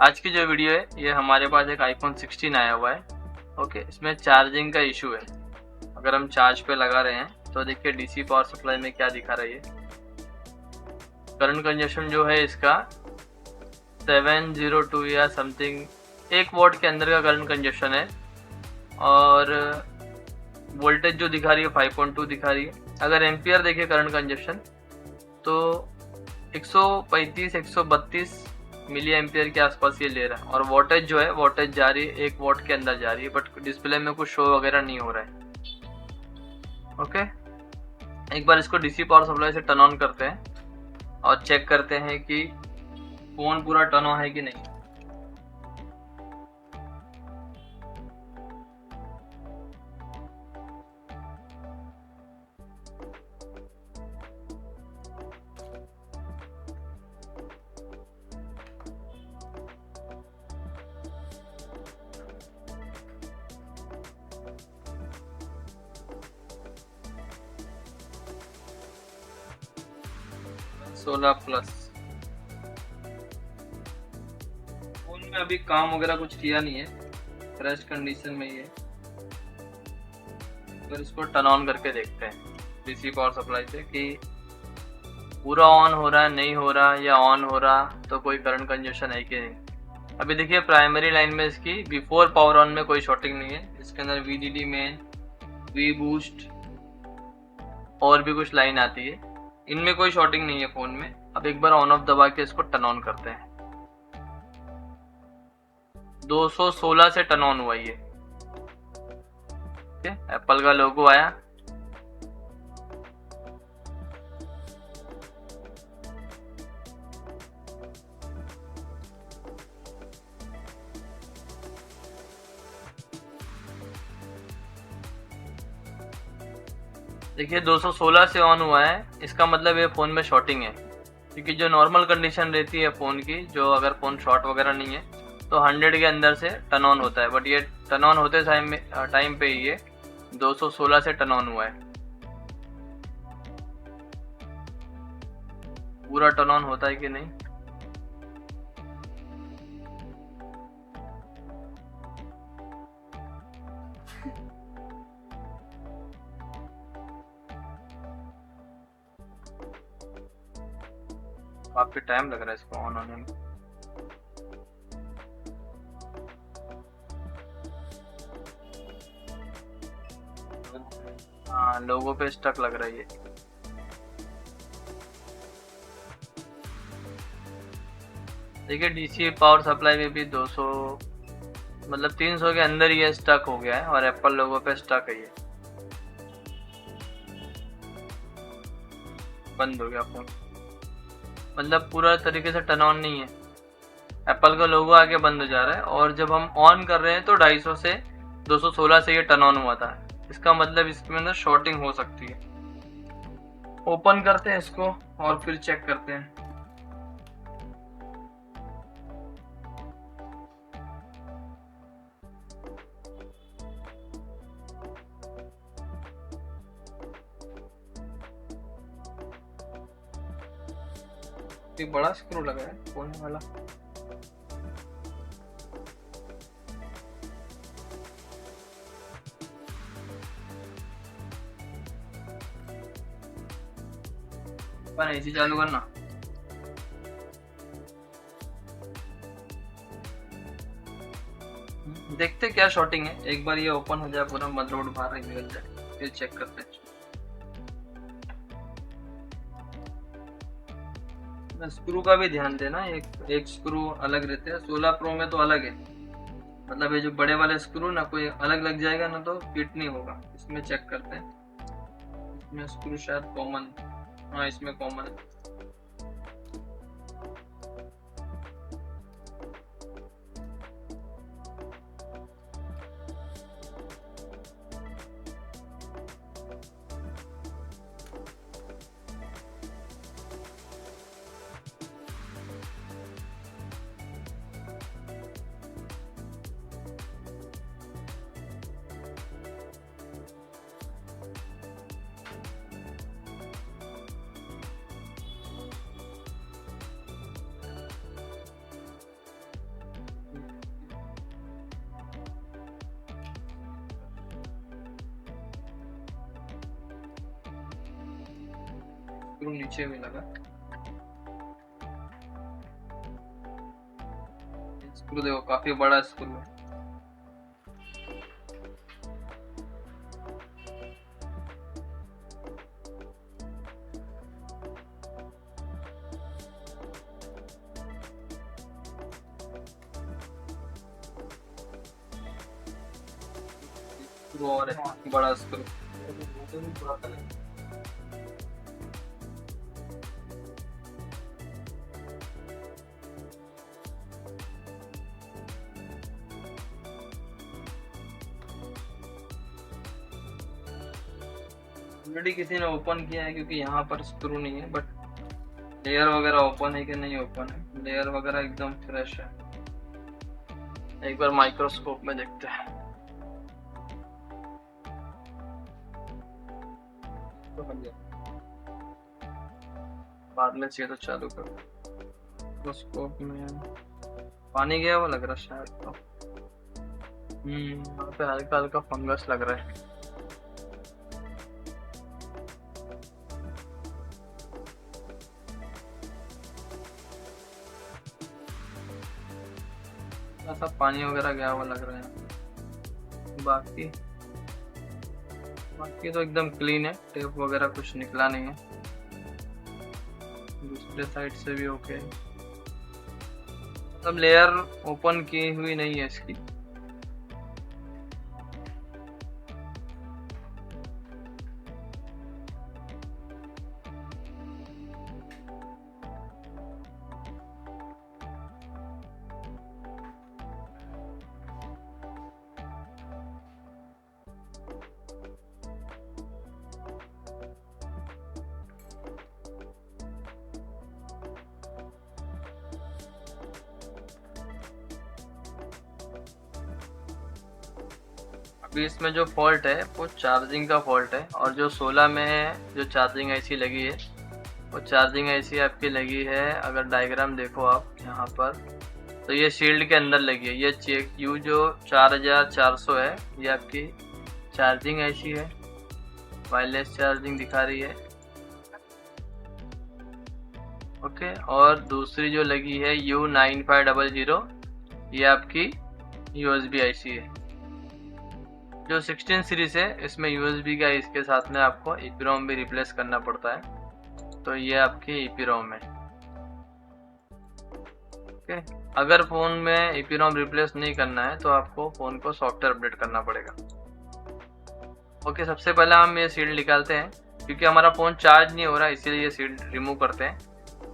आज की जो वीडियो है ये हमारे पास एक iPhone 16 आया हुआ है। ओके, इसमें चार्जिंग का इशू है। अगर हम चार्ज पे लगा रहे हैं तो देखिए डीसी पावर सप्लाई में क्या दिखा रही है। करंट कंजप्शन जो है इसका 702 या समथिंग 1 वॉट के अंदर का करंट कंजप्शन है, और वोल्टेज जो दिखा रही है 5.2 दिखा रही है। अगर एम्पियर देखिए करंट कंजप्शन तो 135-132 मिली एम्पियर के आसपास ये ले रहा है, और वोल्टेज जो है वोल्टेज जा रही है 1 वॉट के अंदर जा रही है, बट डिस्प्ले में कुछ शो वगैरह नहीं हो रहा है। ओके, एक बार इसको डीसी पावर सप्लाई से टर्न ऑन करते हैं और चेक करते हैं कि फोन पूरा टर्न ऑन है कि नहीं। सोलह प्लस फोन में अभी काम वगैरह कुछ किया नहीं है, फ्रेश कंडीशन में ही है। फिर इसको टर्न ऑन करके देखते हैं डीसी पावर सप्लाई से कि पूरा ऑन हो रहा है, नहीं हो रहा, या ऑन हो रहा तो कोई करंट कंजप्शन है कि नहीं। अभी देखिए प्राइमरी लाइन में इसकी बिफोर पावर ऑन में कोई शॉर्टिंग नहीं है। इसके अंदर VDD मेन, वी बूस्ट और भी कुछ लाइन आती है, इनमें कोई शॉर्टिंग नहीं है फोन में। अब एक बार ऑन ऑफ दबा के इसको टर्न ऑन करते हैं। 216 से टर्न ऑन हुआ ये। एप्पल का लोगो आया। देखिए 216 से ऑन हुआ है, इसका मतलब ये फ़ोन में शॉर्टिंग है। क्योंकि जो नॉर्मल कंडीशन रहती है फ़ोन की, जो अगर फ़ोन शॉर्ट वगैरह नहीं है तो 100 के अंदर से टर्न ऑन होता है, बट ये टर्न ऑन होते टाइम पे ही ये 216 से टर्न ऑन हुआ है। पूरा टर्न ऑन होता है कि नहीं। काफी टाइम लग रहा है इसको ऑन होने में। हाँ, लोगों पे स्टक लग रही है। देखिए डीसी पावर सप्लाई में भी 200 मतलब 300 के अंदर ये स्टक हो गया है, और एप्पल लोगों पे स्टक है ये। बंद हो गया फोन, मतलब पूरा तरीके से टर्न ऑन नहीं है। एप्पल का लोगो आके बंद हो जा रहा है, और जब हम ऑन कर रहे हैं तो 250 से 216 से ये टर्न ऑन हुआ था। इसका मतलब इसके अंदर शॉर्टिंग हो सकती है। ओपन करते हैं इसको और फिर चेक करते हैं। ये बड़ा स्क्रू लगा है फोन वाला। पर एसी चालू करना। देखते क्या शॉर्टिंग है, एक बार ये ओपन हो जाए पूरा मदरबोर्ड बाहर निकल जाए, फिर चेक करते हैं। स्क्रू का भी ध्यान देना, एक स्क्रू अलग रहते हैं। 16 प्रो में तो अलग है, मतलब ये जो बड़े वाले स्क्रू ना कोई अलग लग जाएगा ना तो फिट नहीं होगा। इसमें चेक करते हैं, इसमें स्क्रू शायद कॉमन, हाँ इसमें कॉमन है। स्क्रू नीचे में लगा, स्क्रू देखो काफी बड़ा स्क्रू है। स्क्रू और है बड़ा स्क्रू। ऑलरेडी किसी ने ओपन किया है क्योंकि यहाँ पर स्क्रू नहीं है, बट लेयर वगैरह ओपन है कि नहीं ओपन है, लेयर वगैरह एकदम फ्रेश है। एक बार माइक्रोस्कोप में देखते हैं। तो बन गया, बाद में चाहिए तो चालू कर। माइक्रोस्कोप में पानी गया वो लग रहा है शायद तो। यहाँ पे हल्का हल्का फंगस लग रहा है। ऐसा पानी वगैरह गया हुआ लग रहा है। बाकी तो एकदम क्लीन है, टेप वगैरह कुछ निकला नहीं है। दूसरे साइड से भी ओके है, मतलब लेयर ओपन की हुई नहीं है इसकी। अभी इसमें जो फॉल्ट है वो चार्जिंग का फॉल्ट है, और जो 16 में जो चार्जिंग आईसी लगी है वो चार्जिंग आईसी आपकी लगी है, अगर डायग्राम देखो आप यहाँ पर, तो ये शील्ड के अंदर लगी है। ये चेक यू जो 4400 है ये आपकी चार्जिंग आईसी है, वायरलेस चार्जिंग दिखा रही है। ओके, और दूसरी जो लगी है U9500 ये आपकी USB आईसी है। जो 16 सीरीज है इसमें USB का इसके साथ में आपको EEPROM भी रिप्लेस करना पड़ता है, तो ये आपकी EEPROM है। ओके, अगर फ़ोन में EEPROM रिप्लेस नहीं करना है तो आपको फ़ोन को सॉफ्टवेयर अपडेट करना पड़ेगा। ओके, सबसे पहले हम ये शील्ड निकालते हैं क्योंकि हमारा फ़ोन चार्ज नहीं हो रहा, इसीलिए ये शील्ड रिमूव करते हैं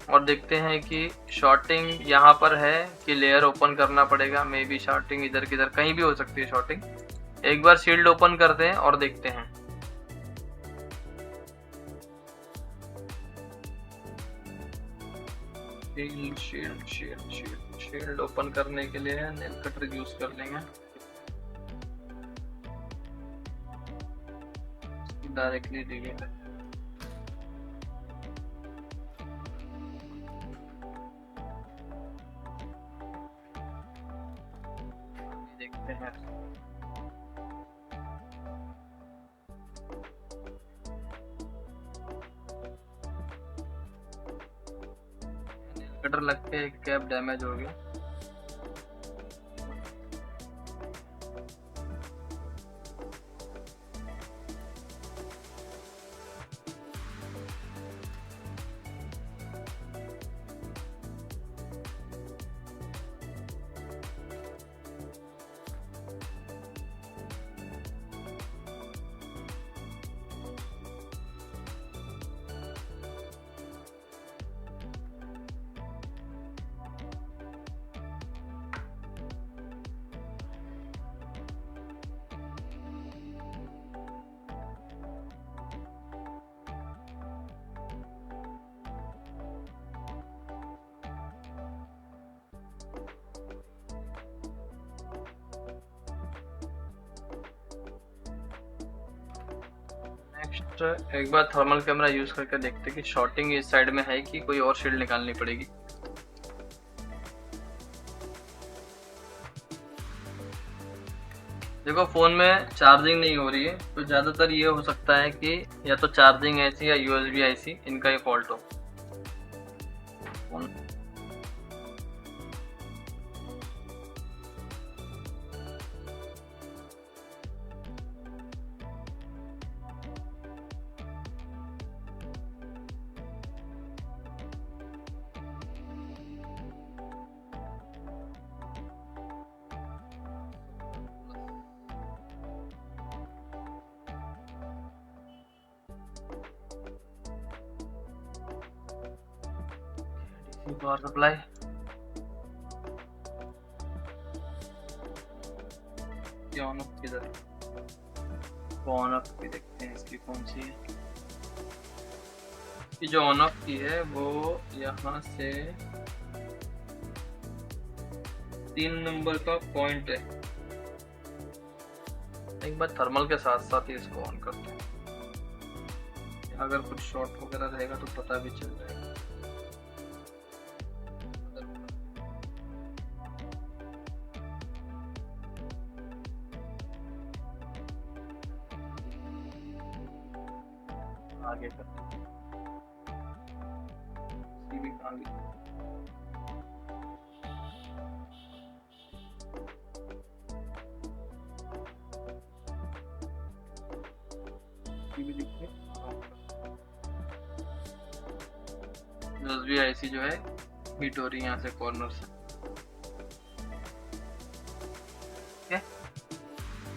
और देखते हैं कि शॉर्टिंग यहाँ पर है कि लेयर ओपन करना पड़ेगा। मे बी शॉर्टिंग इधर किधर कहीं भी हो सकती है शॉर्टिंग। एक बार शील्ड ओपन करते हैं और देखते हैं। शील्ड ओपन करने के लिए नेल कटर यूज कर लेंगे, डायरेक्टली डिलीट। देखते हैं कटर लग के एक कैप डैमेज हो गया। नेक्स्ट एक बार थर्मल कैमरा यूज करके देखते कि शॉर्टिंग इस साइड में है कि कोई और शील्ड निकालनी पड़ेगी। देखो फोन में चार्जिंग नहीं हो रही है, तो ज़्यादातर ये हो सकता है कि या तो चार्जिंग ऐसी या यूएसबी ऐसी इनका ही फॉल्ट हो। पावर सप्लाई ऑन ऑफ किधर, ऑन ऑफ की देखते हैं इसकी कौन सी है। ये जो ऑन ऑफ की है वो यहाँ से 3 नंबर का पॉइंट है। एक बार थर्मल के साथ साथ ही इसको ऑन करते हैं, अगर कुछ शॉर्ट वगैरह रहेगा तो पता भी चल जाएगा। आगे करते हैं आगे। यूएसबी आईसी जो है हीट हो रही है यहाँ से कॉर्नर से। ठीक है,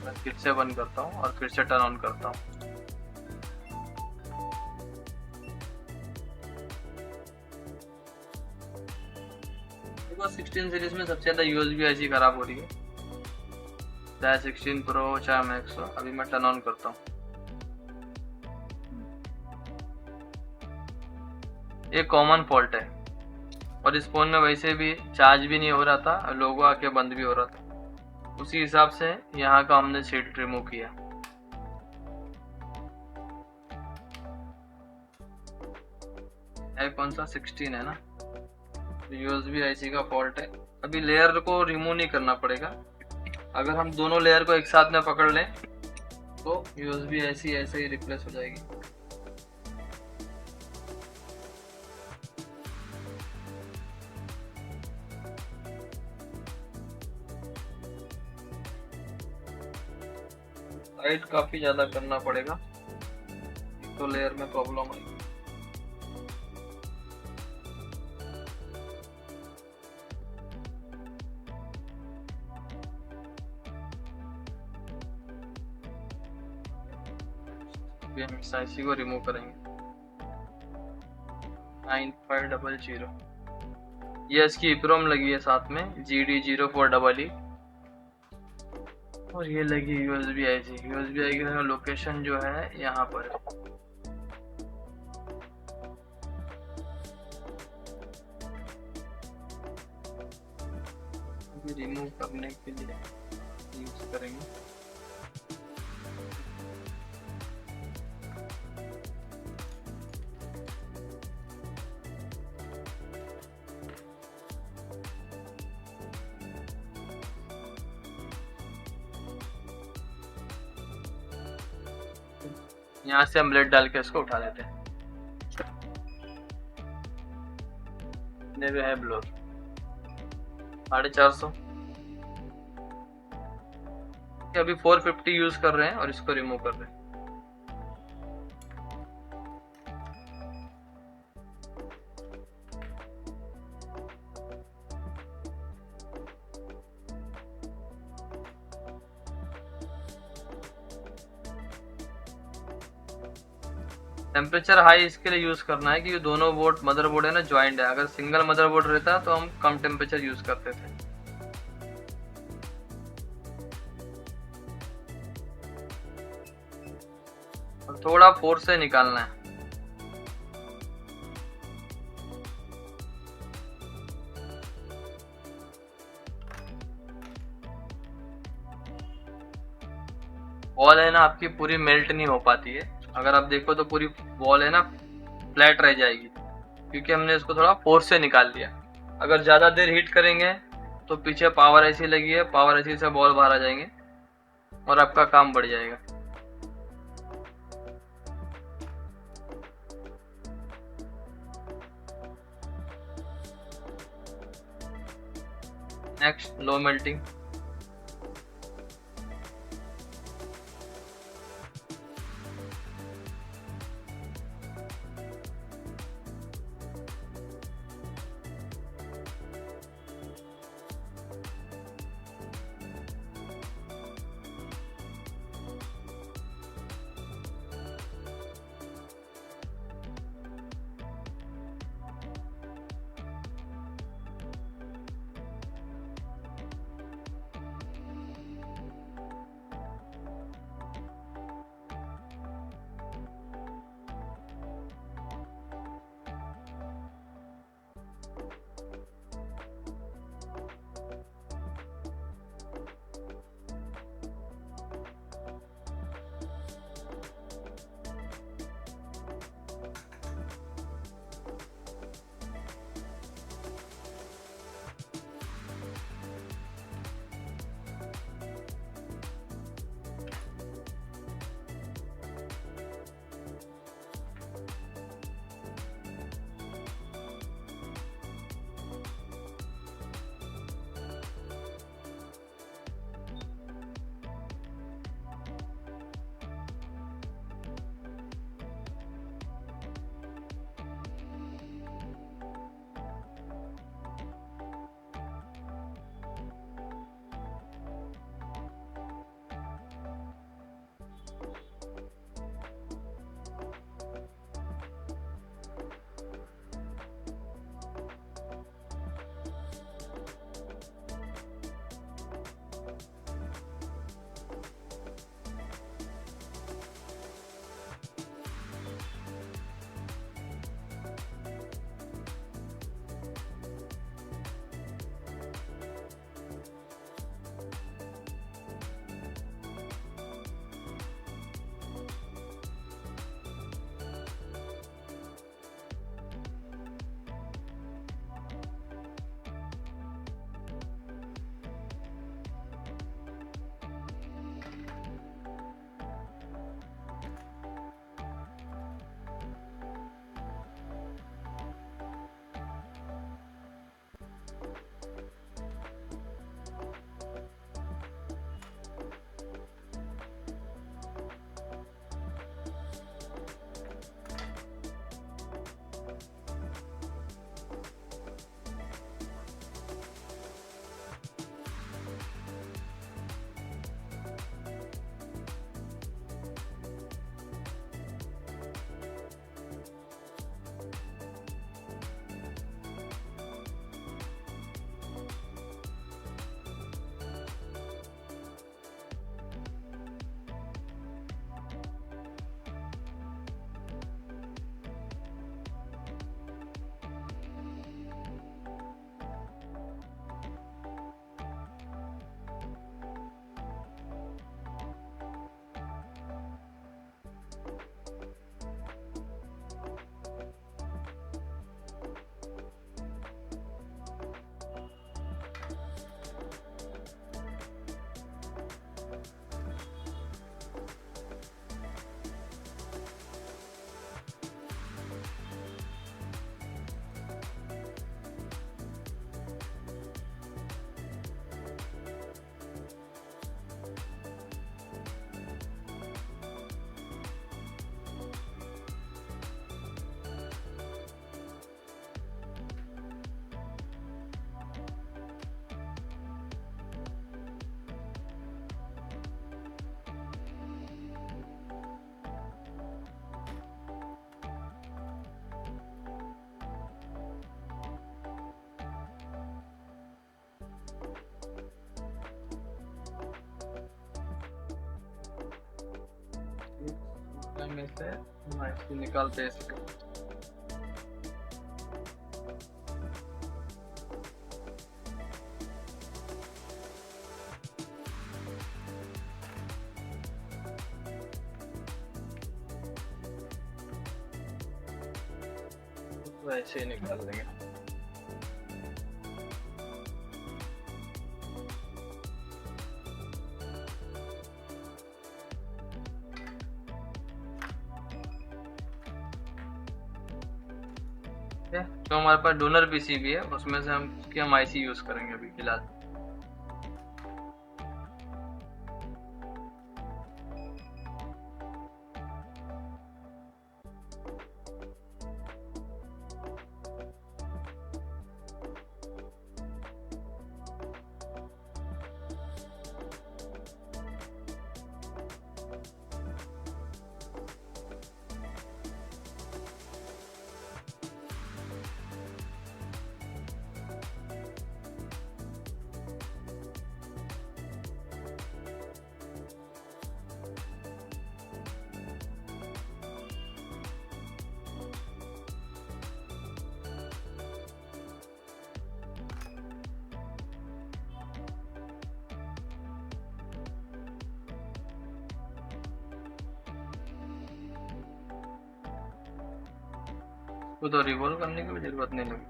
मैं फिर से बंद करता हूँ और फिर से टर्न ऑन करता हूँ। देखो 16 सीरीज में सबसे ज्यादा यूएसबी आईसी खराब हो रही है, चाहे 16 प्रो चाहे मैक्स हो। अभी मैं टर्न ऑन करता हूँ। ये कॉमन फॉल्ट है और इस फोन में वैसे भी चार्ज भी नहीं हो रहा था और लोगो आके बंद भी हो रहा था। उसी हिसाब से यहाँ का हमने शीट रिमूव किया। है कौन सा 16 है ना, यूएसबी आईसी का फॉल्ट है। अभी लेयर को रिमूव नहीं करना पड़ेगा, अगर हम दोनों लेयर को एक साथ में पकड़ लें तो यूएसबी आईसी ऐसे ही रिप्लेस हो जाएगी। टाइट काफी ज्यादा करना पड़ेगा, तो लेयर में प्रॉब्लम आएगी। हम इस आईसी को रिमूव करेंगे। 9500 ये इसकी इप्रोम लगी है साथ में GD04EE और ये लगी यूएसबी आईसी। यूएसबी आईसी का लोकेशन जो है यहाँ पर है। रिमूव करने के लिए यूज करेंगे। यहाँ से हम ब्लेड डाल के इसको उठा देते हैं। है ब्लोर 450। अभी 450 यूज कर रहे हैं और इसको रिमूव कर रहे हैं। टेम्परेचर हाई इसके लिए यूज करना है कि दोनों बोर्ड मदरबोर्ड है ना ज्वाइंट है। अगर सिंगल मदरबोर्ड रहता तो हम कम टेम्परेचर यूज करते थे। और थोड़ा फोर्स से निकालना है। वॉल है ना आपकी पूरी मेल्ट नहीं हो पाती है। अगर आप देखो तो पूरी वॉल है ना फ्लैट रह जाएगी, क्योंकि हमने इसको थोड़ा फोर्स से निकाल दिया। अगर ज़्यादा देर हीट करेंगे तो पीछे पावर आईसी लगी है, पावर आईसी से बॉल बाहर आ जाएंगे और आपका काम बढ़ जाएगा। Next low melting. में से माइक्स निकालते हैं इसको। वैसे ही निकाल देंगे। ठीक है, तो हमारे पास डोनर पीसी भी है, उसमें से हम उसकी हम आईसी यूज करेंगे अभी फिलहाल। वो तो रिवॉल्व करने की भी जरूरत नहीं लगी।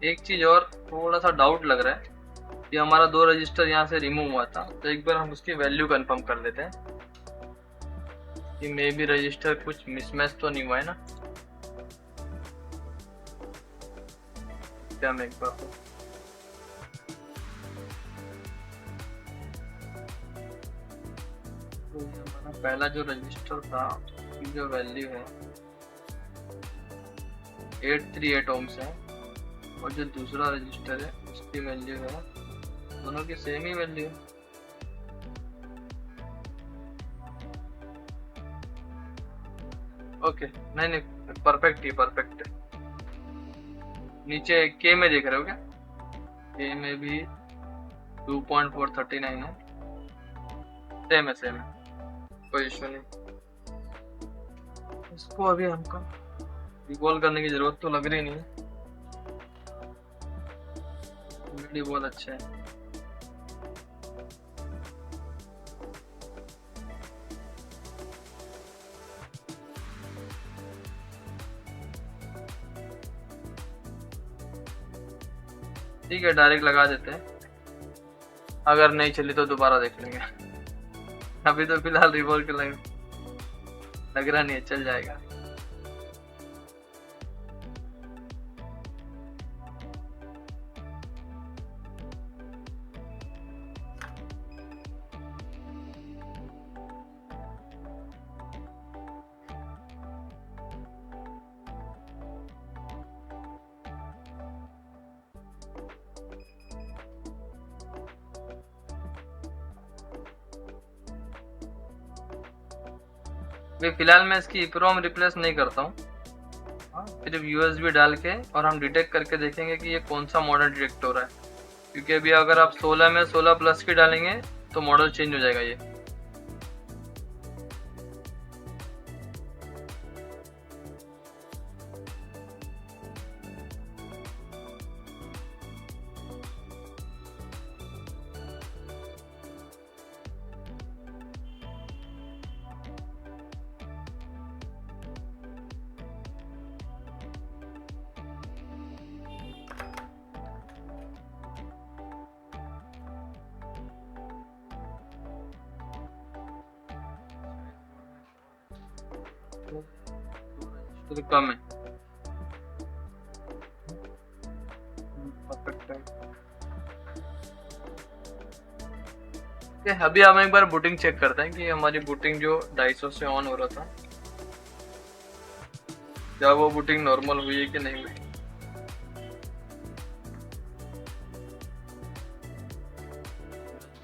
एक चीज और थोड़ा सा डाउट लग रहा है कि हमारा 2 रजिस्टर यहाँ से रिमूव हुआ था, तो एक बार हम उसकी वैल्यू कंफर्म कर लेते हैं कि मे बी रजिस्टर कुछ मिसमैच तो नहीं हुआ है ना। क्या मैं एक बार तो हमारा पहला जो रजिस्टर था उसकी जो वैल्यू है 838 ओम्स है, और जो दूसरा रजिस्टर है उसकी वैल्यू है, दोनों की सेम ही वैल्यू है। ओके, नहीं नहीं, परफेक्ट ही परफेक्ट है। नीचे के में देख रहे हो क्या? के में भी 2.439 है, सेम है सेम है, कोई इशू नहीं। इसको अभी हमको रिकॉल करने की जरूरत तो लग रही नहीं है, वीडियो बहुत अच्छा है। ठीक है, डायरेक्ट लगा देते हैं, अगर नहीं चली तो दोबारा देख लेंगे। अभी तो फिलहाल रिवॉल्व के लग रहा नहीं है, चल जाएगा। फिलहाल मैं इसकी EEPROM रिप्लेस नहीं करता हूँ, सिर्फ USB डाल के, और हम डिटेक्ट करके देखेंगे कि ये कौन सा मॉडल डिटेक्ट हो रहा है, क्योंकि अभी अगर आप 16 में 16 प्लस की डालेंगे तो मॉडल चेंज हो जाएगा ये। तो कम है, अभी हम एक बार बूटिंग चेक करते हैं कि हमारी बूटिंग जो 250 से ऑन हो रहा था, क्या वो बूटिंग नॉर्मल हुई है कि नहीं हुई।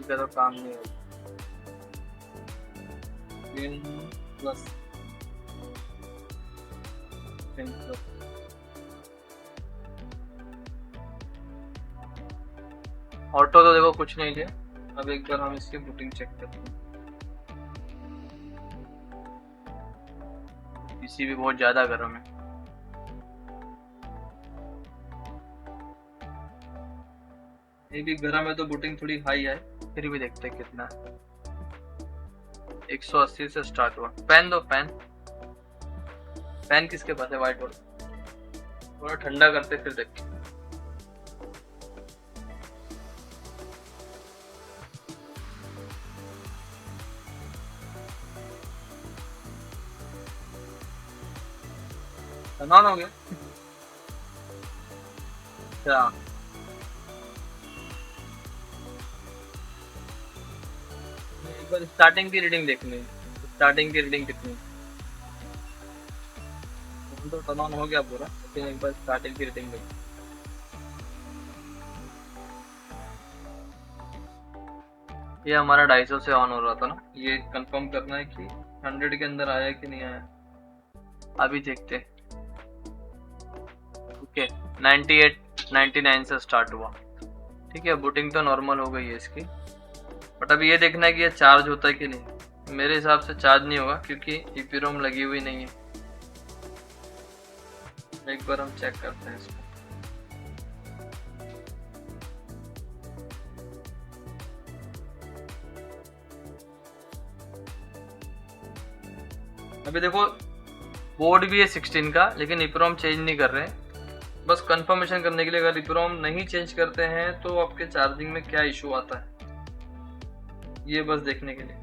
तो काम नहीं है, प्लस ऑटो तो देखो कुछ नहीं है। अब एक बार हम इसकी बूटिंग चेक करते हैं। पीसी भी बहुत ज्यादा गर्म है। ये भी गर्म है तो बूटिंग थोड़ी हाई है, फिर भी देखते हैं कितना है। 180 से स्टार्ट हुआ। फैन दो, फैन किसके पास है? व्हाइट वाला। थोड़ा ठंडा करते फिर देखते। टर्न ऑन हो गया। अच्छा, एक बार स्टार्टिंग की रीडिंग देखनी है, स्टार्टिंग की रीडिंग कितनी है। फोन तो टर्न ऑन हो गया पूरा, लेकिन एक बार स्टार्टिंग की रीडिंग देखनी। ये हमारा 250 से ऑन हो रहा था ना, ये कंफर्म करना है कि 100 के अंदर आया कि नहीं आया। अभी देखते हैं। ओके, 98 99 से स्टार्ट हुआ। ठीक है, बूटिंग तो नॉर्मल हो गई है इसकी, बट अभी ये देखना है कि ये चार्ज होता है कि नहीं। मेरे हिसाब से चार्ज नहीं होगा क्योंकि ईपीरोम लगी हुई नहीं है। एक बार हम चेक करते हैं इसको। अभी देखो, बोर्ड भी है 16 का, लेकिन ईपीरोम चेंज नहीं कर रहे हैं। बस कंफर्मेशन करने के लिए, अगर ईपीरोम नहीं चेंज करते हैं तो आपके चार्जिंग में क्या इशू आता है, ये बस देखने के लिए।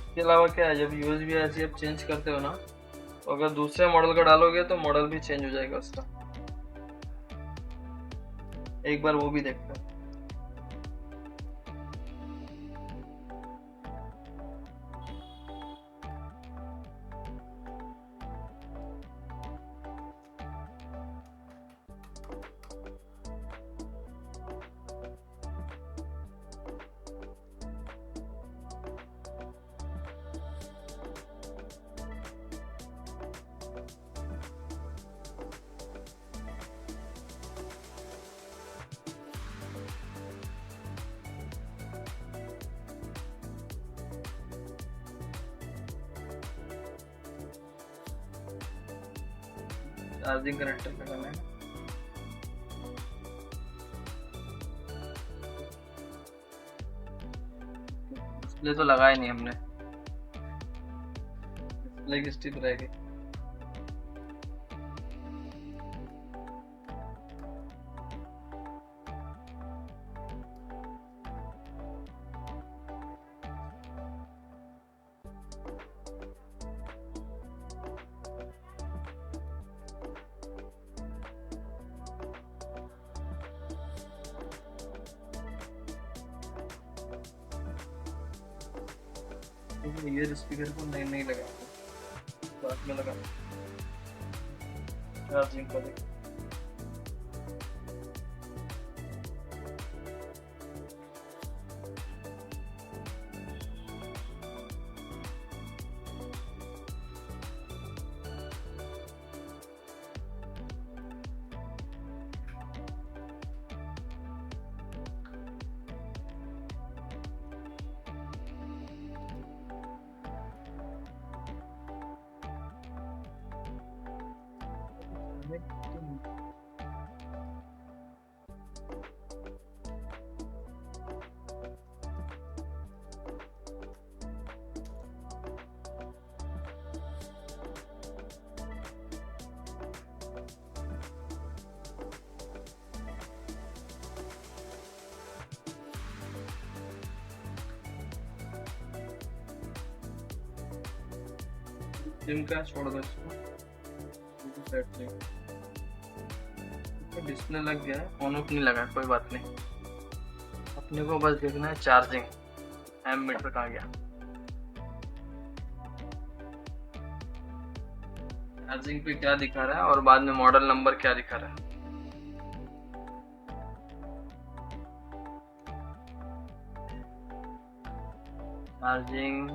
इसके अलावा क्या है, जब यूएसबी ऐसी आप चेंज करते हो ना, तो अगर दूसरे मॉडल का डालोगे तो मॉडल भी चेंज हो जाएगा उसका। एक बार वो भी देखते हैं। चार्जिंग कनेक्टर लगाना है। डिस्प्ले तो लगाया नहीं हमने, डिस्प्ले की स्टिप रहेगी। ये स्पीकर को नहीं लगा, बाद में लगा। चार्जिंग को देख। जिम का छोड़ दो इसको, डिस्प्ले लग गया है, ऑन ऑफ नहीं लगा, कोई बात नहीं। अपने को बस देखना है चार्जिंग, एम मीटर कहाँ गया। चार्जिंग पे क्या दिखा रहा है और बाद में मॉडल नंबर क्या दिखा रहा है। चार्जिंग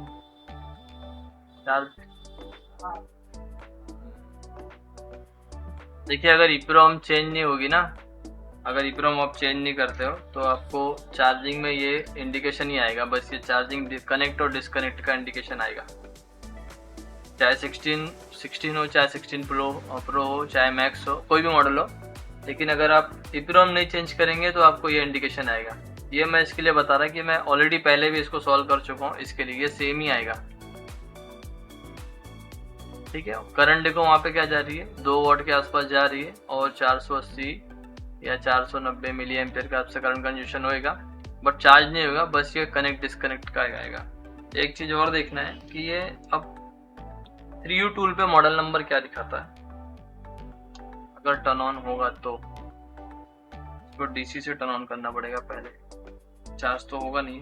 चार्ज देखिए अगर ईप्रोम चेंज नहीं होगी ना, अगर ईप्रोम आप चेंज नहीं करते हो तो आपको चार्जिंग में ये इंडिकेशन ही आएगा, बस ये चार्जिंग कनेक्ट और डिस्कनेक्ट का इंडिकेशन आएगा, चाहे 16 हो, चाहे 16 प्रो हो, चाहे मैक्स हो, कोई भी मॉडल हो। लेकिन अगर आप ईप्रोम नहीं चेंज करेंगे तो आपको ये इंडिकेशन आएगा। ये मैं इसके लिए बता रहा कि मैं ऑलरेडी पहले भी इसको सॉल्व कर चुका हूँ, इसके लिए ये सेम ही आएगा। ठीक है, करंट देखो वहाँ पे क्या जा रही है, 2 वॉट के आसपास जा रही है और 480 या 490 मिली एम्पियर का आपसे करंट कंजूशन होएगा, बट चार्ज नहीं होगा, बस ये कनेक्ट डिस्कनेक्ट का आएगा। एक चीज और देखना है कि ये अब 3U टूल पे मॉडल नंबर क्या दिखाता है। अगर टर्न ऑन होगा तो इसको डीसी से टर्न ऑन करना पड़ेगा पहले, चार्ज तो होगा नहीं,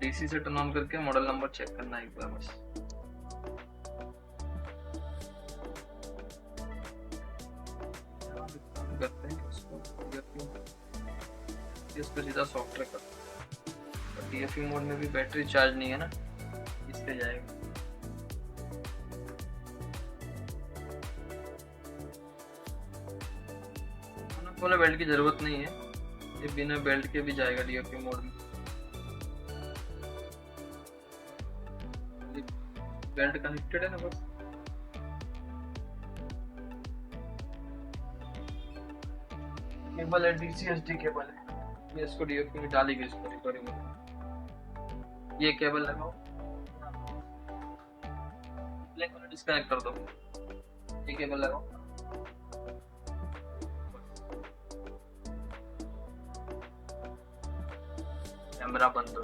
डीसी से टर्न ऑन करके मॉडल नंबर चेक करना है एक बार बस। करते हैं इसको सीधा सॉफ्टवेयर करते हैं। डीएफई मोड में भी बैटरी चार्ज नहीं है ना, इससे जाएगा। वाला बेल्ट की जरूरत नहीं है, ये बिना बेल्ट के भी जाएगा डीएफई मोड में। बेल्ट कनेक्टेड है ना बस। केबल है, डीसी-एसडी केबल है, ये इसको डीएफई में डालेगी इसको रिकॉर्डिंग में। ये केबल लगाओ, ब्लैक वाला डिस्कनेक्ट कर दो, ये केबल लगाओ। कैमरा बंद हो,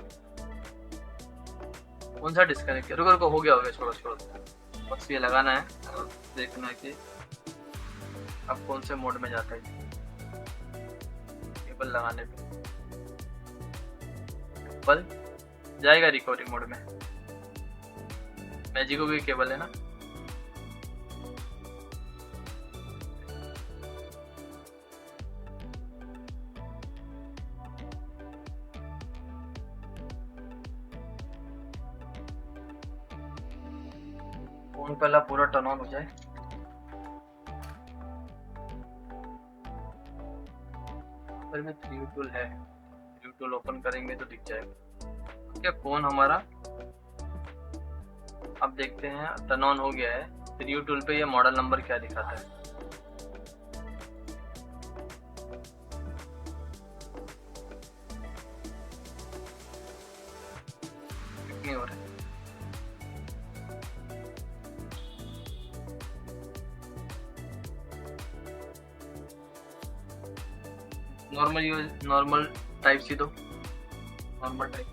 कौन सा डिस्कनेक्ट किया, रुको हो गया छोड़ो, बस ये लगाना है और देखना है कि अब कौन से मोड में जाता है। केबल लगाने पे केबल जाएगा रिकॉर्डिंग मोड में। मैजिको की केबल है ना, फोन पहला पूरा टर्न ऑन हो जाए। पर में 3U टूल है, 3U टूल ओपन करेंगे तो दिख जाएगा। क्या फोन हमारा अब देखते हैं, टर्न ऑन हो गया है। 3U टूल पे ये मॉडल नंबर क्या दिखाता है। नहीं हो रहा है, नॉर्मल टाइप सी दो, नॉर्मल टाइप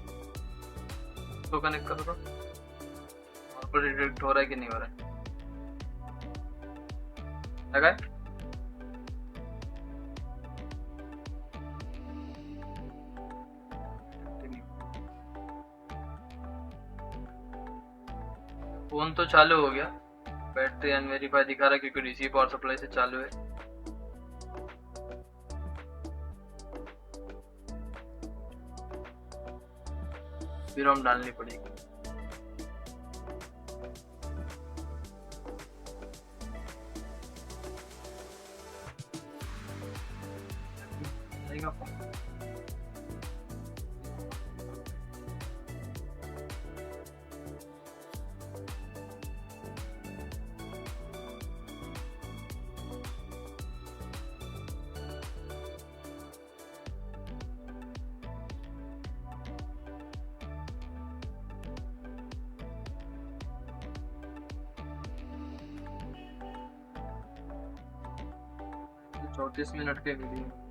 तो कनेक्ट करो तो नॉर्मल डिटेक्ट हो रहा है कि नहीं हो रहा है। लगाए फोन तो चालू हो गया, बैटरी अनवेरीफाई दिखा रहा है क्योंकि डीसी पावर सप्लाई से चालू है। फिर हम डालनी पड़ेगी। तो 34 मिनट के वीडियो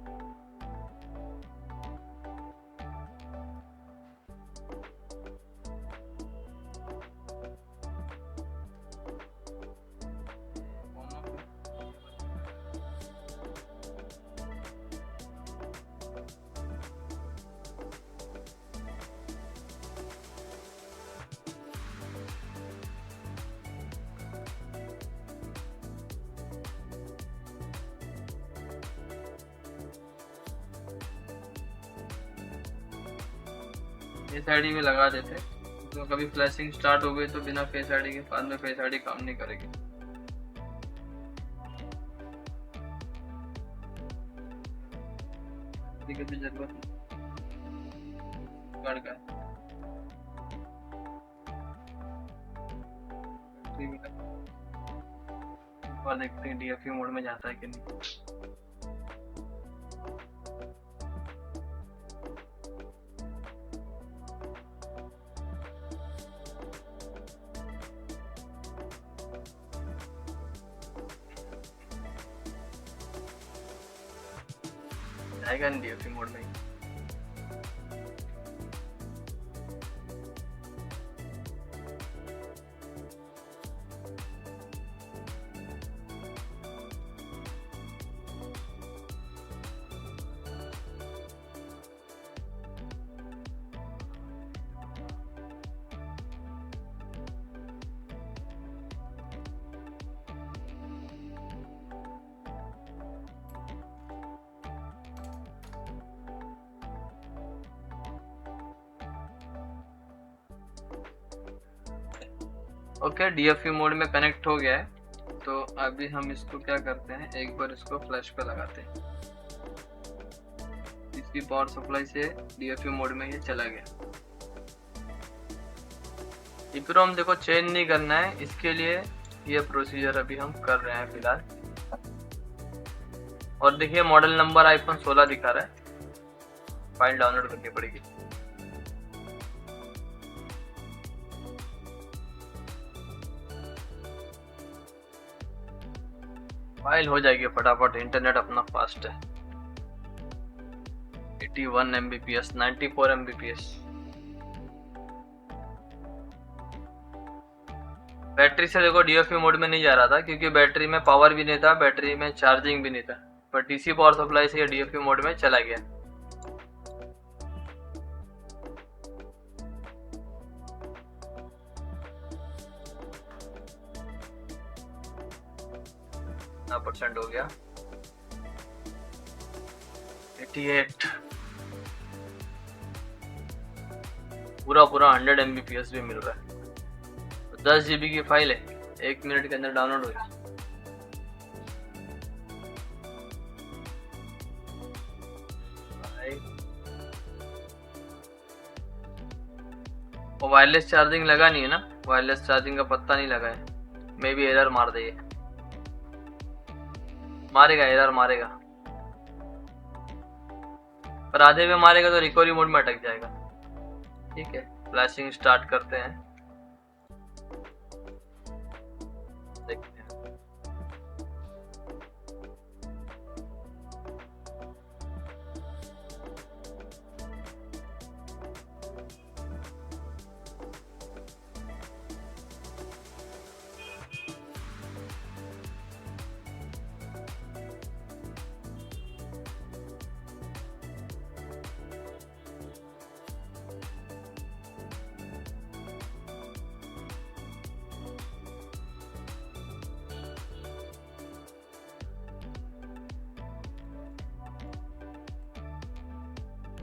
फेस आईडी में लगा देते, तो कभी फ्लैशिंग स्टार्ट हो गई तो बिना फेस आईडी के बाद में फेस आईडी काम नहीं करेगी। की भी जरूरत नहीं का एक बार देखते हैं DFU मोड में जाता है कि नहीं। जाएगा नहीं DFU मोड में। ओके, DFU मोड में कनेक्ट हो गया है। तो अभी हम इसको क्या करते हैं, एक बार इसको फ्लैश पे लगाते हैं। इसकी पावर सप्लाई से DFU मोड में ये चला गया। EEPROM देखो चेंज नहीं करना है, इसके लिए ये प्रोसीजर अभी हम कर रहे हैं फिलहाल। और देखिए मॉडल नंबर iPhone 16 दिखा रहा है। फाइल डाउनलोड करनी पड़ेगी। फाइल हो जाएगी फटाफट, इंटरनेट अपना फास्ट है। 81 Mbps, 94 Mbps। बैटरी से देखो DFU मोड में नहीं जा रहा था क्योंकि बैटरी में पावर भी नहीं था, बैटरी में चार्जिंग भी नहीं था, पर DC पावर सप्लाई से ये DFU मोड में चला गया। % हो गया 88। पूरा 100 Mbps भी मिल रहा है। 10 GB की फाइल है, 1 मिनट के अंदर डाउनलोड हुई। और वायरलेस चार्जिंग लगा नहीं है ना, वायरलेस चार्जिंग का पत्ता नहीं लगा है। मे भी एरर मार दे, मारेगा, एरर मारेगा, पर आधे में मारेगा तो रिकवरी मोड में अटक जाएगा। ठीक है, फ्लैशिंग स्टार्ट करते हैं, देखते हैं।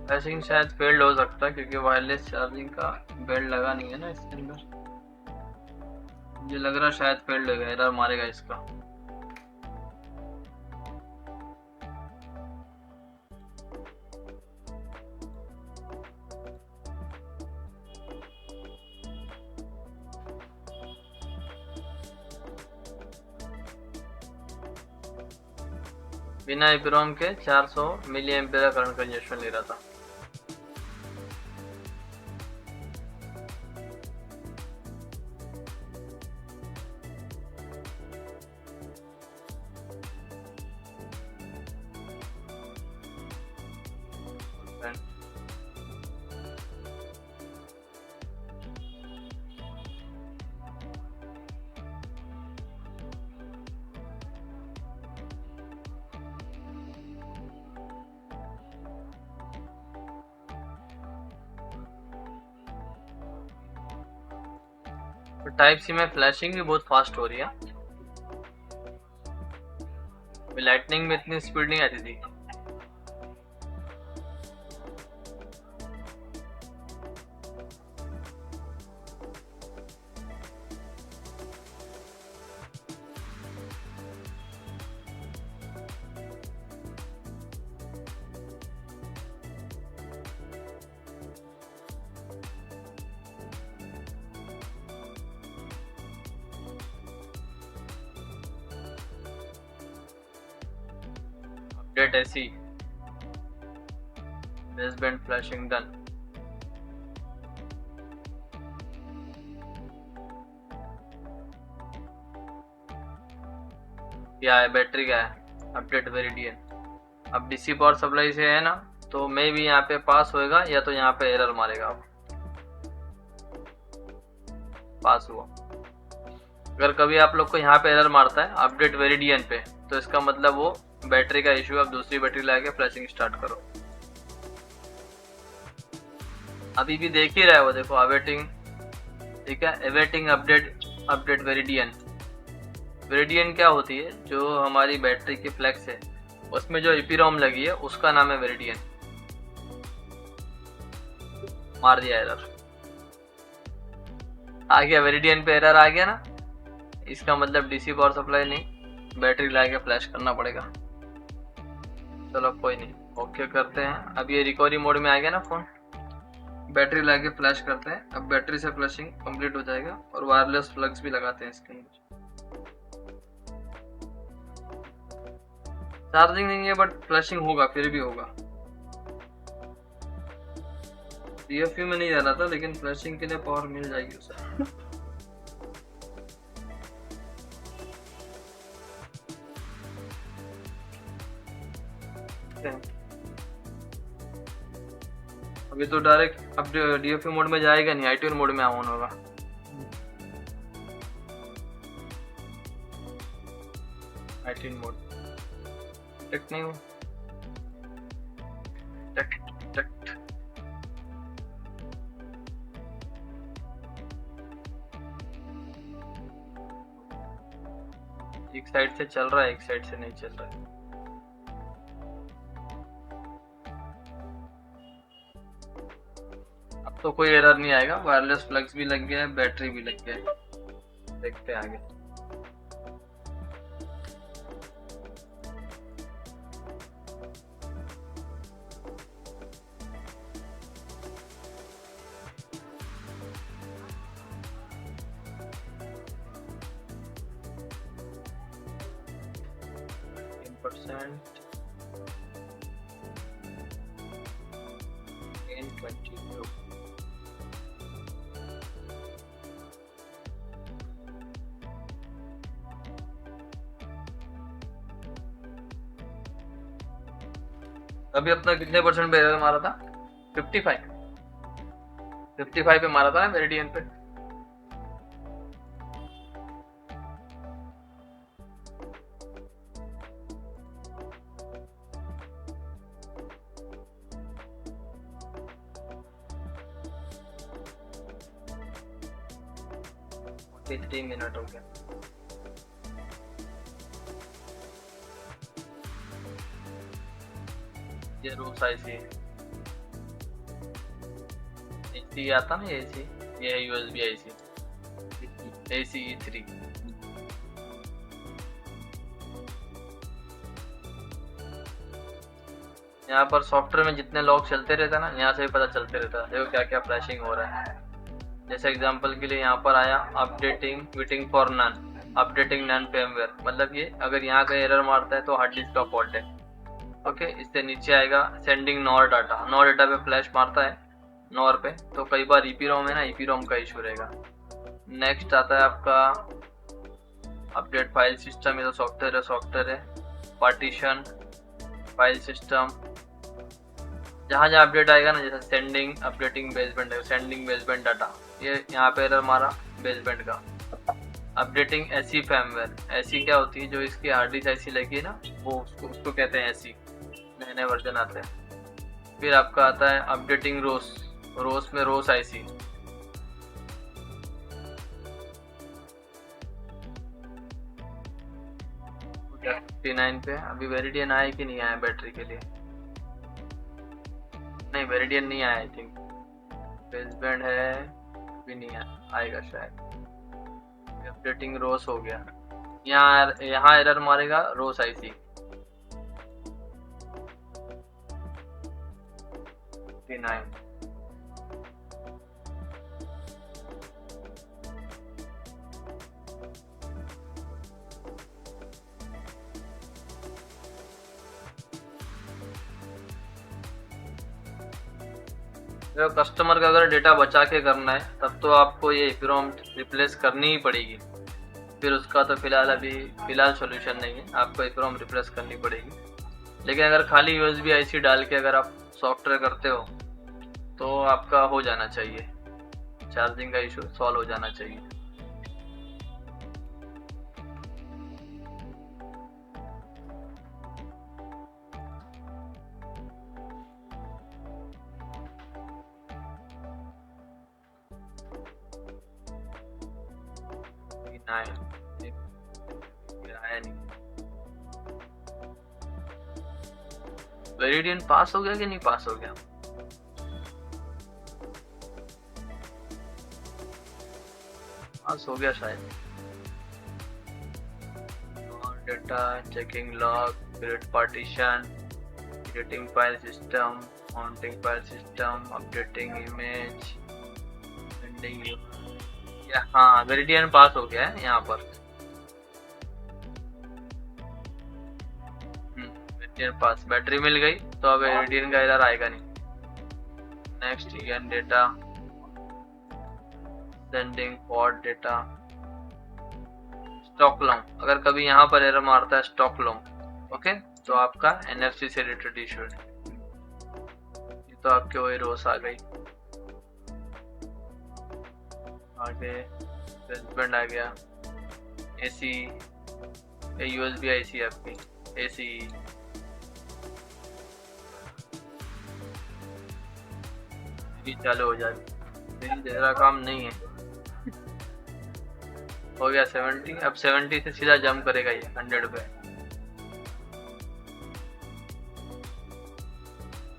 फ्लैशिंग शायद फेल्ड हो सकता है क्योंकि वायरलेस चार्जिंग का बेल्ट लगा नहीं है ना इसके अंदर। मुझे लग रहा है शायद फेल्ड हो गया, एरर मारेगा इसका। बिना EEPROM के 400 मिली एम्पियर करंट कंजप्शन ले रहा था। टाइप सी में फ्लैशिंग भी बहुत फास्ट हो रही है। लाइटनिंग में इतनी स्पीड नहीं आती थी। Update AC baseband flashing done. क्या है बैटरी का है अपडेट वेरिडियन। अब डीसी पावर सप्लाई से है ना, तो मे भी यहाँ पे पास होएगा या तो यहाँ पे एरर मारेगा। अब पास हुआ। अगर कभी आप लोग को यहाँ पे एरर मारता है अपडेट वेरिडियन पे, तो इसका मतलब वो बैटरी का इश्यू है। अब दूसरी बैटरी लगा के फ्लैशिंग स्टार्ट करो। अभी भी देख ही रहा है वो, देखो अवेटिंग, ठीक है, अवेटिंग अपडेट वेरिडियन। वेरिडियन क्या होती है, जो हमारी बैटरी की फ्लेक्स है उसमें जो ईपीरोम लगी है उसका नाम है वेरिडियन। मार दिया एरर, आ गया वेरिडियन पे एरर आ गया ना, इसका मतलब डीसी पावर सप्लाई नहीं, बैटरी लगा के फ्लैश करना पड़ेगा। चलो कोई नहीं, ओके करते हैं। अब ये रिकवरी मोड में आ गया ना फोन, बैटरी लगा के फ्लैश करते हैं। अब बैटरी से फ्लशिंग कंप्लीट हो जाएगा और वायरलेस प्लग्स भी लगाते हैं इसके अंदर। चार्जिंग नहीं है बट फ्लशिंग होगा, फिर भी होगा। डीएफयू में नहीं जाना था, लेकिन फ्लशिंग के लिए पावर मिल जाएगी उसे। अभी तो डायरेक्ट अब डीएफयू मोड में जाएगा नहीं, आईट्यून मोड में ऑन होगा। आईट्यून मोड टेक नहीं हो, टेक टेक। एक साइड से चल रहा है, एक साइड से नहीं चल रहा है। अब तो कोई एरर नहीं आएगा, वायरलेस प्लग्स भी लग गया है, बैटरी भी लग गया है। देखते हैं आगे। Percent continue. अभी अपना कितने परसेंट पे एरर मारा था? 55 पे मारा था ना मेरिडियन पे। कितने मिनट हो गया? ये रूल्स ऐसी एसी आता ना, एसी, ये है यूएसबी आईसी, एसी E3। यहाँ पर सॉफ्टवेयर में जितने लॉग चलते रहता है ना, यहाँ से भी पता चलते रहता है देखो क्या क्या फ्लैशिंग हो रहा है। जैसे एग्जांपल के लिए यहाँ पर आया updating waiting for none, updating none firmware, मतलब ये अगर यहाँ का एरर मारता है तो हार्ड डिस्क का फॉल्ट है। ओके, इससे नीचे आएगा sending NOR data, NOR data पे फ्लैश मारता है नॉर पे, तो कई बार ईपीरोम है ना, ईपीरोम का इशू रहेगा। नेक्स्ट आता है आपका अपडेट फाइल सिस्टम, ये तो सॉफ्टवेयर है। पार्टीशन फाइल सिस्टम, जहाँ जहाँ अपडेट आएगा ना, जैसे सेंडिंग अपडेटिंग बेसबैंड है, सेंडिंग बेसबैंड डाटा, ये यहाँ पे एरर मारा बेसबैंड का। अपडेटिंग एसी फर्मवेयर, एसी क्या होती है, जो इसकी हार्ड डिस्क ऐसी लगी है ना, वो उसको कहते हैं एसी, नए नए वर्जन आते हैं। फिर आपका आता है अपडेटिंग रोस, रोस में रोस आईसी। पे अभी वेरिडियन आया कि नहीं आया बैटरी के लिए? नहीं, वेरिडियन नहीं आया आई थिंक, बेसबैंड है, भी नहीं आएगा शायद। अपडेटिंग रोस हो गया, यहाँ एरर मारेगा रोस आईसी 59। तो कस्टमर का अगर डेटा बचा के करना है तब तो आपको ये EPROM रिप्लेस करनी ही पड़ेगी। फिर उसका तो फिलहाल सोल्यूशन नहीं है, आपको EPROM रिप्लेस करनी पड़ेगी। लेकिन अगर खाली USB IC डाल के अगर आप सॉफ्टवेयर करते हो तो आपका हो जाना चाहिए, चार्जिंग का इशू सॉल्व हो जाना चाहिए। आया नहीं। वेरिडियन पास हो गया कि नहीं पास हो गया? पास हो गया शायद। Data checking log, create partition, creating file system, mounting file system, updating image, sending. हाँ वेरिडियन पास हो गया है यहाँ पर। वेरिडियन पास, बैटरी मिल गई तो अब वेरिडियन का एरर आएगा नहीं। Next data sending pod data Stockholm. अगर कभी यहाँ पर एरर मारता है स्टॉकहोम, ओके, तो आपका NFC से रिलेटेड इशू है। ये तो आपके वही रोस आ गई। आगे बेसबैंड आ गया, AC, USB IC आपकी AC, चालू हो जाएगी। तेरा काम नहीं है। हो गया 70। अब 70 से सीधा जंप करेगा ये 100 पे।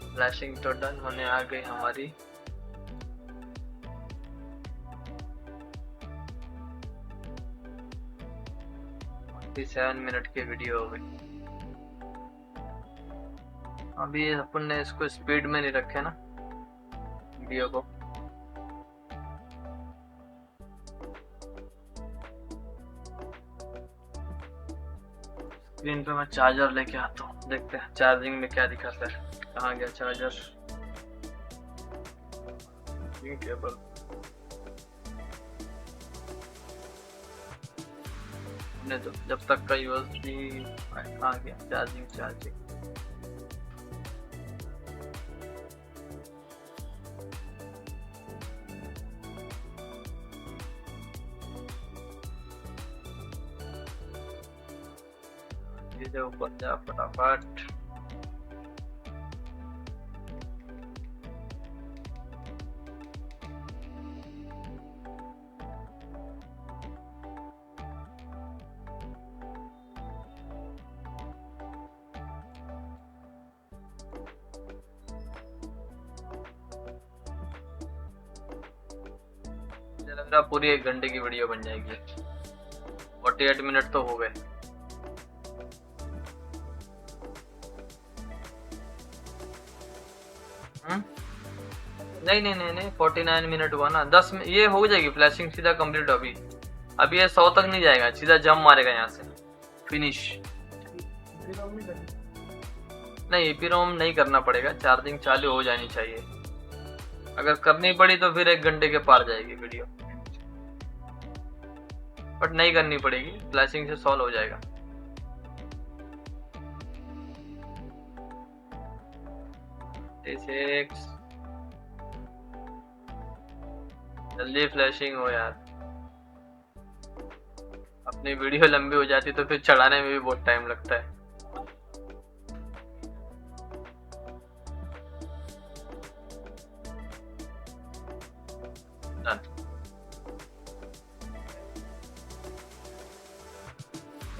फ्लैशिंग तो डन होने आ गई हमारी। अभी 7 मिनट की वीडियो हो गई। अभी अपन ने इसको स्पीड में नहीं रखे ना वीडियो को। स्क्रीन पे मैं चार्जर लेके आता हूँ, देखते हैं चार्जिंग में क्या दिखाता है। कहाँ गया चार्जर? केबल ने तो जब तक का USB आ गया। चार्जिंग सीधे ऊपर जा फटाफट। मुझे लग रहा पूरी 1 घंटे की वीडियो बन जाएगी। 48 मिनट तो हो गए। नहीं 49 मिनट हुआ ना। 10 ये हो जाएगी फ्लैशिंग सीधा कंप्लीट। अभी ये 100 तक नहीं जाएगा, सीधा जंप मारेगा यहाँ से फिनिश। नहीं EPROM नहीं करना पड़ेगा, चार्जिंग चालू हो जानी चाहिए। अगर करनी पड़ी तो फिर 1 घंटे के पार जाएगी वीडियो, बट नहीं करनी पड़ेगी, फ्लैशिंग से सॉल्व हो जाएगा। जल्दी फ्लैशिंग हो यार। अपनी वीडियो लंबी हो जाती तो फिर चढ़ाने में भी बहुत टाइम लगता है।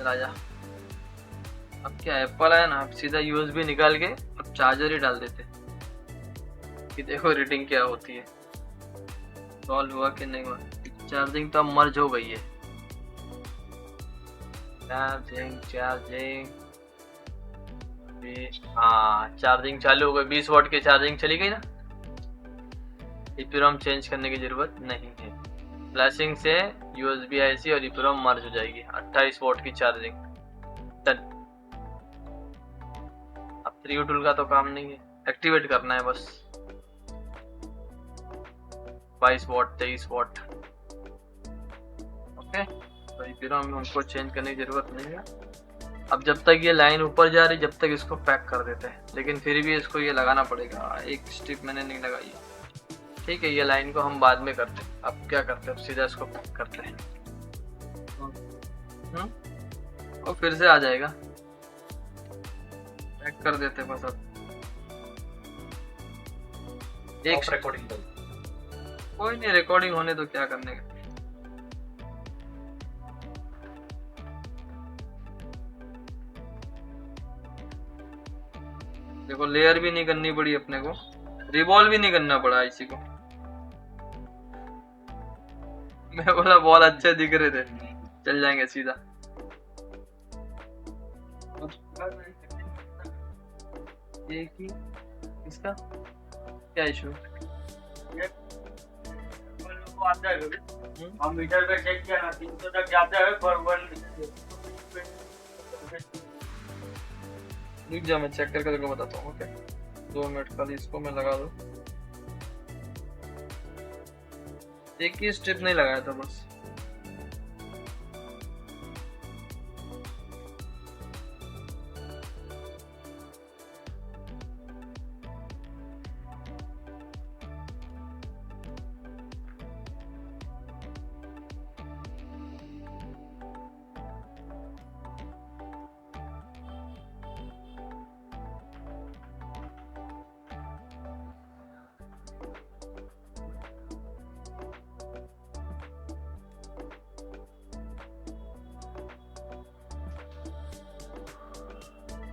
राजा अब क्या एप्पल है ना, अब सीधा USB निकाल के अब चार्जर ही डाल देते कि देखो रीडिंग क्या होती है। सॉल्व हुआ कि नहीं हुआ? चार्जिंग तो अब मर्ज हो गई है। चार्जिंग हाँ चार्जिंग चालू हो गई। 20 वॉट की चार्जिंग चली गई ना। EPROM चेंज करने की जरूरत नहीं है। फ्लैशिंग से USB IC और EPROM मर्ज हो जाएगी। 28 वॉट की चार्जिंग डन। अब 3U टूल का तो काम नहीं है, एक्टिवेट करना है बस। 22 वॉट 23 वॉट। ओके, तो फिर हम उनको चेंज करने की जरूरत नहीं है। अब जब तक ये लाइन ऊपर जा रही जब तक इसको पैक कर देते हैं, लेकिन फिर भी इसको ये लगाना पड़ेगा। एक स्ट्रिप मैंने नहीं लगाई है, ठीक है। ये लाइन को हम बाद में करते हैं। अब क्या करते हैं, अब सीधा इसको पैक करते हैं। और फिर से आ जाएगा, पैक कर देते हैं बस। अब एक रिकॉर्डिंग कोई नहीं, रिकॉर्डिंग होने तो क्या करने का। देखो लेयर भी नहीं करनी पड़ी अपने को, रिवॉल्व भी नहीं करना पड़ा इसी को। मैं बोला बहुत अच्छे दिख रहे थे, चल जाएंगे सीधा। एक ही इसका क्या इशू है? हम मीटर पे चेक किया ना 300 तक जाता है पर 1 रुक जा, मैं चेक करके तेरे को बताता हूँ। ओके 2 मिनट खाली इसको मैं लगा दूँ। एक ही स्ट्रिप नहीं लगाया था बस।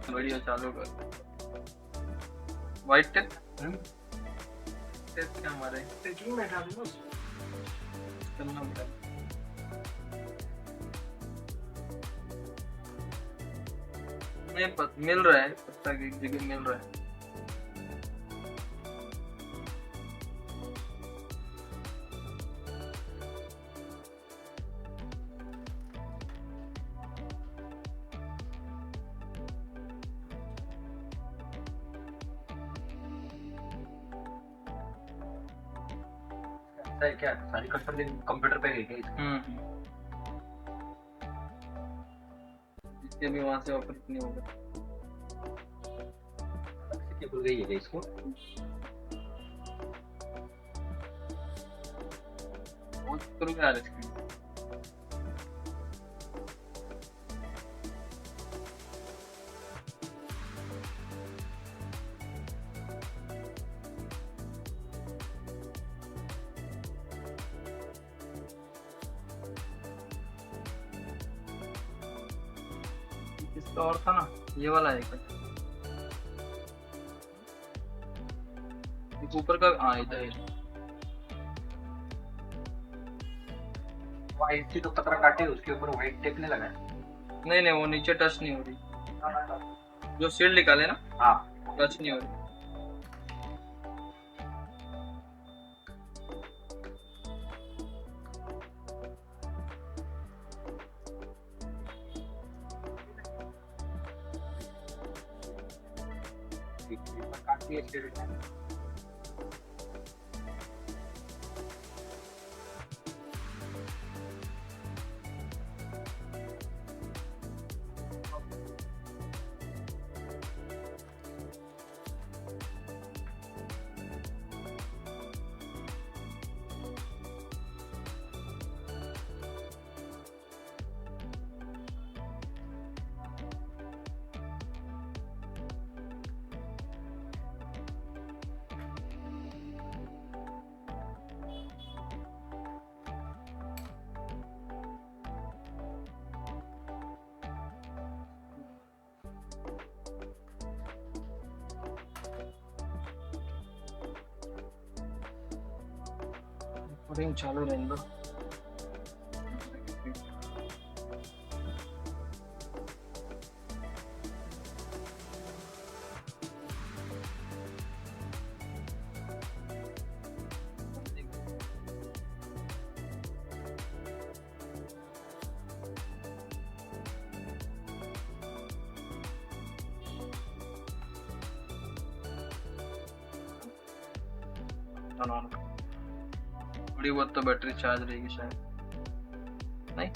बढ़िया, चालू कर। व्हाइट टेप टेप क्या हमारे करना पड़ेगा। नहीं मिल रहा है, पत्ता की एक जगह मिल रहा है। क्या सारी कंट्रोल कंप्यूटर पे गई क्या? इसके भी वहां से ऑपरेट नहीं होगा। केबल गई है इसको बहुत करूंगा यार इसकी। इसका और था ना, ये वाला है क्या? ऊपर का हाँ इधर व्हाइट थी तो पतरा काटे उसके ऊपर व्हाइट टेप ने लगाया। नहीं वो नीचे टच नहीं हो रही। जो सील निकाले ना, हाँ टच नहीं हो रही। काटती है रिकॉर्डिंग चालू रहने दो। थोड़ी बहुत तो बैटरी चार्ज रहेगी शायद, नहीं?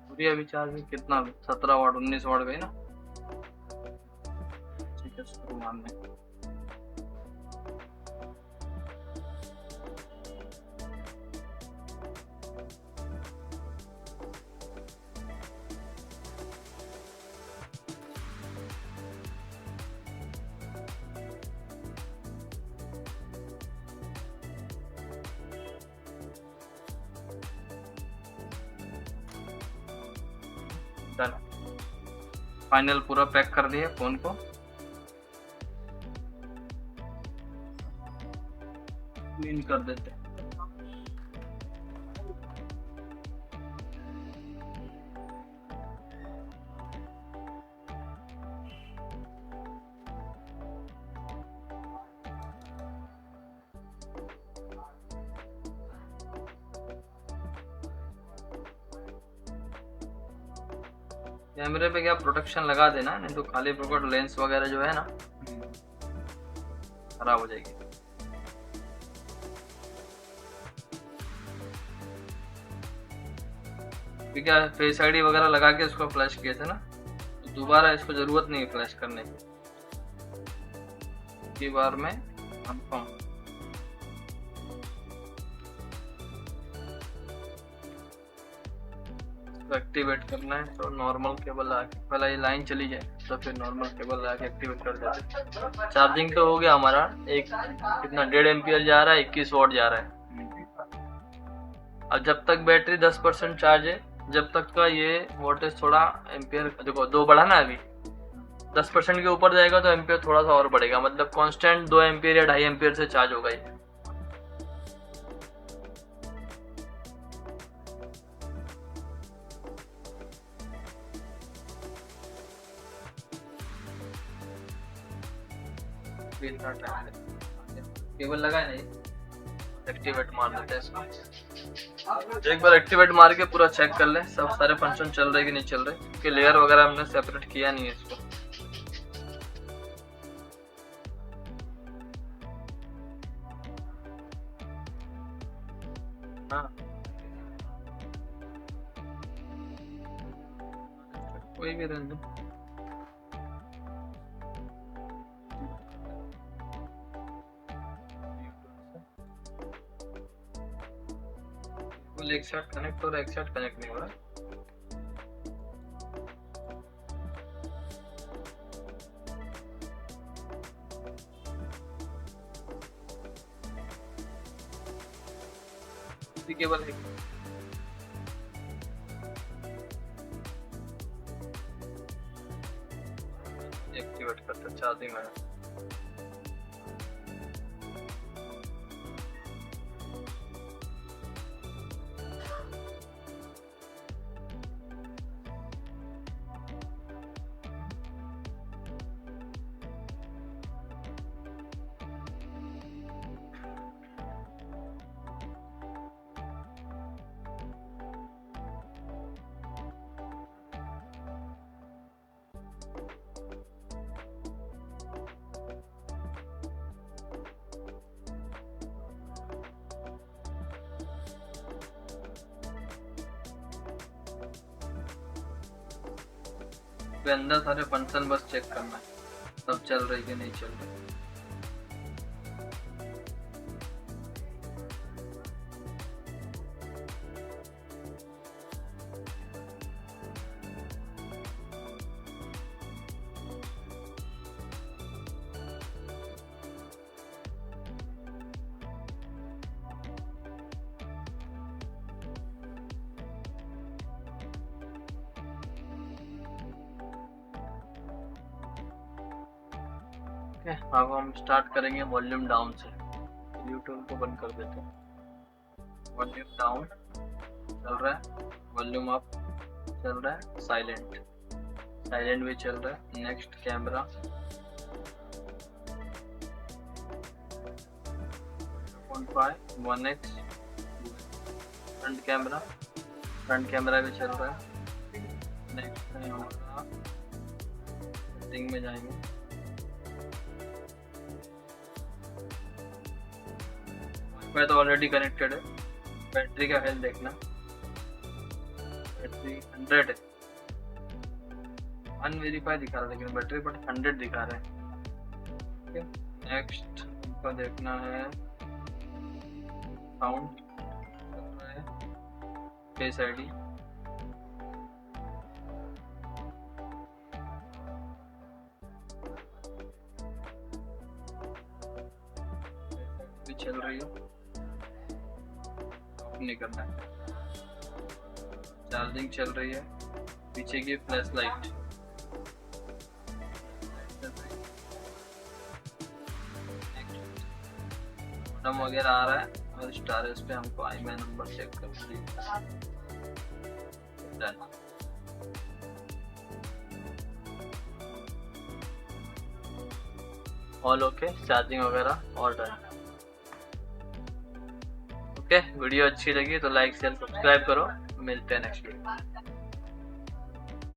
पूरी अभी चार्ज कितना, 17 वाट 19 वाट गई ना। ठीक है, शुरू मान लें। डन, फाइनल पूरा पैक कर दिया फोन को। क्लीन कर देते हैं। कैमरे पे क्या प्रोटेक्शन लगा देना, नहीं तो खाली फोकट लेंस वगैरह जो है ना खराब हो जाएगी। क्या फेस आईडी वगैरह लगा के इसको फ्लैश किए थे ना, तो दोबारा इसको जरूरत नहीं है फ्लैश करने की बार में कंफर्म। एक्टिवेट करना है तो नॉर्मल केबल लगा के, पहले ये लाइन चली जाए तो फिर नॉर्मल केबल लगा के एक्टिवेट कर देते। चार्जिंग तो हो गया हमारा, एक कितना 1.5 एम्पियर जा रहा है, 21 वॉट जा रहा है। अब जब तक बैटरी 10% चार्ज है, जब तक का ये वोल्टेज थोड़ा एम्पियर, देखो 2 बढ़ा ना, अभी 10% के ऊपर जाएगा तो एम्पियर थोड़ा सा और बढ़ेगा, मतलब कांस्टेंट 2 एम्पियर या 2.5 एम्पियर से चार्ज होगा ये। केबल लगा है नहीं, एक्टिवेट मार देते हैं इसको। एक बार एक्टिवेट मार के पूरा चेक कर ले सब सारे फंक्शन चल रहे कि नहीं चल रहे, क्योंकि लेयर वगैरह हमने सेपरेट किया नहीं है इसको। हाँ, कोई भी रहने दो। एक साथ कनेक्ट हो रहा है, एक साथ कनेक्ट नहीं हो रहा। केबल है, एक्टिवेट करते चार्जिंग में। अंदर सारे फंक्शन बस चेक करना है, सब चल रही कि नहीं चल रही। अब हम स्टार्ट करेंगे वॉल्यूम डाउन से। यूट्यूब को बंद कर देते हैं। वॉल्यूम डाउन चल रहा है, वॉल्यूम अप चल रहा है, साइलेंट भी चल रहा है। नेक्स्ट कैमरा, फ्रंट कैमरा भी चल रहा है। नेक्स्ट है हमारा सेटिंग में जाएंगे, वाईफाई तो ऑलरेडी कनेक्टेड है। बैटरी का हेल्थ देखना, बैटरी 100 है, अनवेरीफाई दिखा रहा है लेकिन बैटरी बट 100 दिखा रहा है। नेक्स्ट हमको देखना है साउंड, फेस आईडी, भी चल रही है, ऑफ नहीं करना है। चार्जिंग चल रही है, पीछे की फ्लैश लाइट, बटन वगैरह आ रहा है और स्टारेज पे हमको IMEI नंबर चेक कर ऑल ओके, चार्जिंग वगैरह और डन। ओके, वीडियो अच्छी लगी तो लाइक शेयर सब्सक्राइब करो, मिलते हैं नेक्स्ट वीडियो।